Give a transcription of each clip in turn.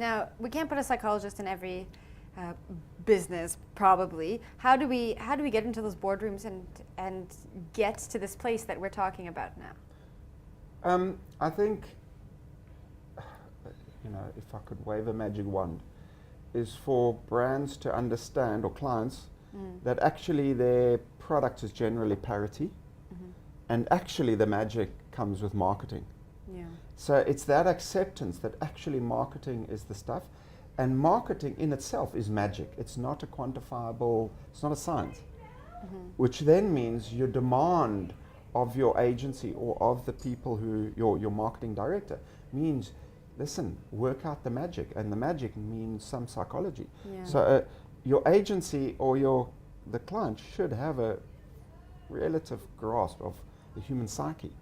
Now, we can't put a psychologist in every business, probably. How do we get into those boardrooms and get to this place that we're talking about now? I think, if I could wave a magic wand, is for brands to understand, or clients, that actually their product is generally parity, and actually the magic comes with marketing. Yeah. So it's that acceptance that actually marketing is the stuff, and marketing in itself is magic. It's not a quantifiable, it's not a science, which then means your demand of your agency or of the people who, your marketing director, means, listen, work out the magic, and the magic means some psychology. Yeah. So your agency or the client should have a relative grasp of the human psyche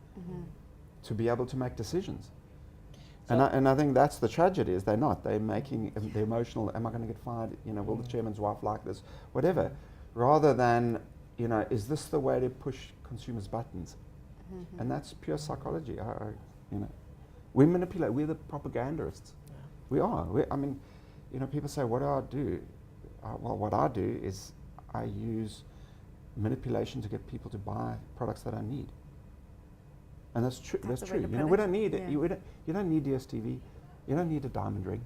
to be able to make decisions. So And I think that's the tragedy, is they're not. They're making the emotional, am I going to get fired? Will the chairman's wife like this? Whatever. Rather than, is this the way to push consumers' buttons? And that's pure psychology. We manipulate. We're the propagandists. Yeah. We are. People say, what do I do? Well, what I do is I use manipulation to get people to buy products that I need. And that's true. That's the way true. to put We it. don't need it. Yeah. You don't need DSTV. You don't need a diamond ring.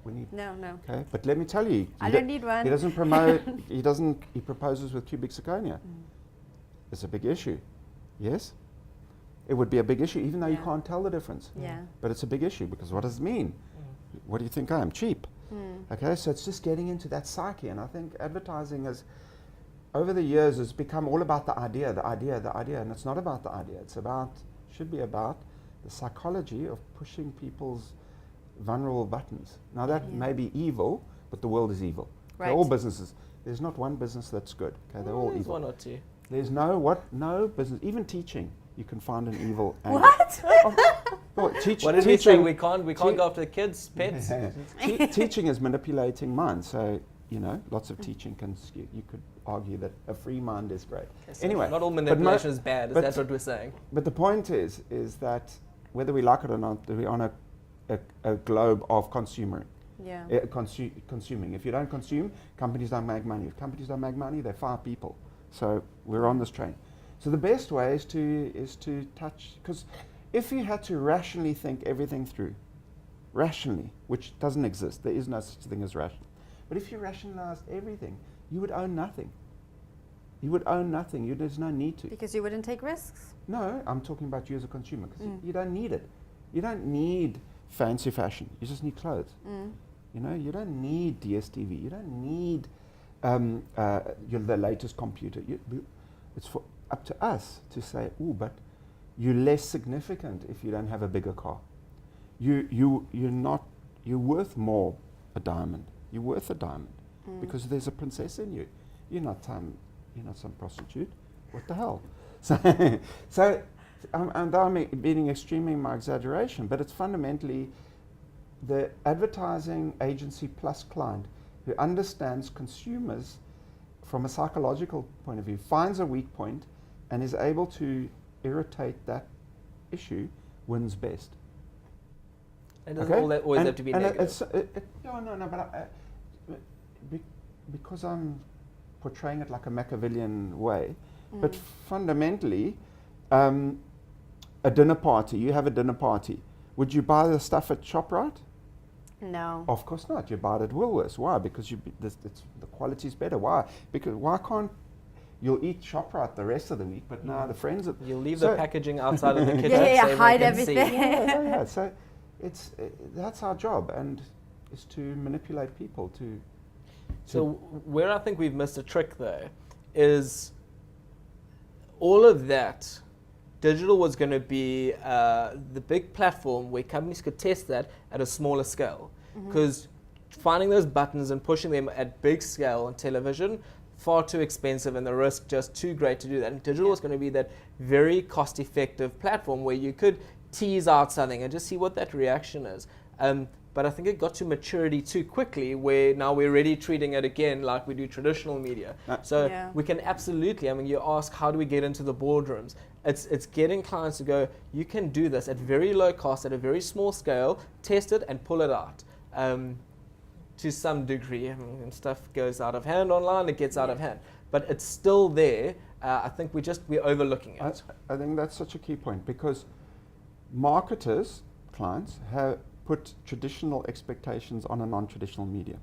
We need. No. Okay, but let me tell you, I don't need one. he doesn't promote. He proposes with cubic zirconia. It's a big issue. Yes, it would be a big issue, even though you Yeah. can't tell the difference. Yeah. But it's a big issue, because what does it mean? What do you think I am? Cheap. Okay, so it's just getting into that psyche, and I think advertising has, over the years, has become all about the idea, and it's not about the idea. It's should be about the psychology of pushing people's vulnerable buttons. Now that may be evil, but the world is evil. Right. They're all businesses. There's not one business that's good. Okay, they're all there's evil. one or two. There's no business, even teaching, you can find an evil angle. What? Well, What did we say? teaching, We can't go after the kids' pets. teaching is manipulating minds. So, lots of teaching can skew. You could argue that a free mind is great. Okay, so Anyway, not all but manipulation is bad. Is but- that what we're saying? But the point is that whether we like it or not, we're on a globe of consuming. Yeah. Consuming. If you don't consume, companies don't make money. If companies don't make money, they fire people. So we're on this train. So the best way is to touch, because if you had to rationally think everything through, rationally, which doesn't exist, there is no such thing as rational. But if you rationalized everything, you would own nothing. There's no need to. Because you wouldn't take risks. No, I'm talking about you as a consumer, because you don't need it. You don't need fancy fashion. You just need clothes. You don't need DSTV. You don't need the latest computer. It's up to us to say, but you're less significant if you don't have a bigger car. You're worth more a diamond. You're worth a diamond because there's a princess in you. You're not some prostitute. What the hell? So I'm being extreme in my exaggeration, but it's fundamentally the advertising agency plus client who understands consumers from a psychological point of view, finds a weak point, and is able to irritate that issue, wins best. And doesn't all that always have to be negative? Because I'm portraying it like a Machiavellian way, but fundamentally, a dinner party, you have a dinner party. Would you buy the stuff at ShopRite? No. Of course not. You buy it at Woolworths. Why? Because the quality's better. Why? Because why can't you'll eat ShopRite the rest of the week, but now the friends... You'll leave the packaging outside of the kitchen Yeah, so hide everyone can see. everything. Yeah. So that's our job, and is to manipulate people to... So where I think we've missed a trick though is all of that. Digital was going to be the big platform where companies could test that at a smaller scale. Because finding those buttons and pushing them at big scale on television, far too expensive and the risk just too great to do that. And digital was going to be that very cost-effective platform where you could tease out something and just see what that reaction is. But I think it got to maturity too quickly where now we're already treating it again like we do traditional media. So we can absolutely, you ask how do we get into the boardrooms? It's getting clients to go, you can do this at very low cost, at a very small scale, test it and pull it out. to some degree. I mean, when stuff goes out of hand online, it gets out of hand. But it's still there. I think we're overlooking it. I think that's such a key point, because marketers, clients, have put traditional expectations on a non-traditional media.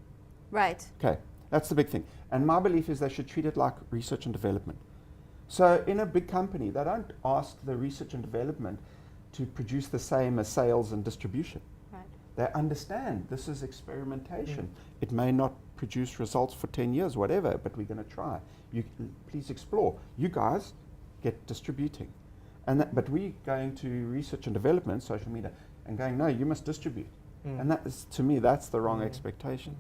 Right. Okay, that's the big thing. And my belief is they should treat it like research and development. So in a big company, they don't ask the research and development to produce the same as sales and distribution. Right. They understand this is experimentation. It may not produce results for 10 years, whatever, but we're going to try. Please explore. You guys get distributing. But we're going to research and development, social media, and going, no, you must distribute. And that is, to me, that's the wrong expectation.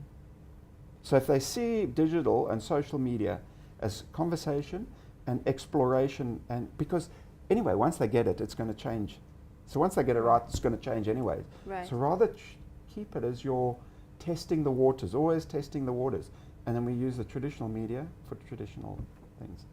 So if they see digital and social media as conversation and exploration, and because anyway, once they get it, it's going to change. So once they get it right, it's going to change anyway. Right. So rather keep it as you're testing the waters, always testing the waters. And then we use the traditional media for traditional things.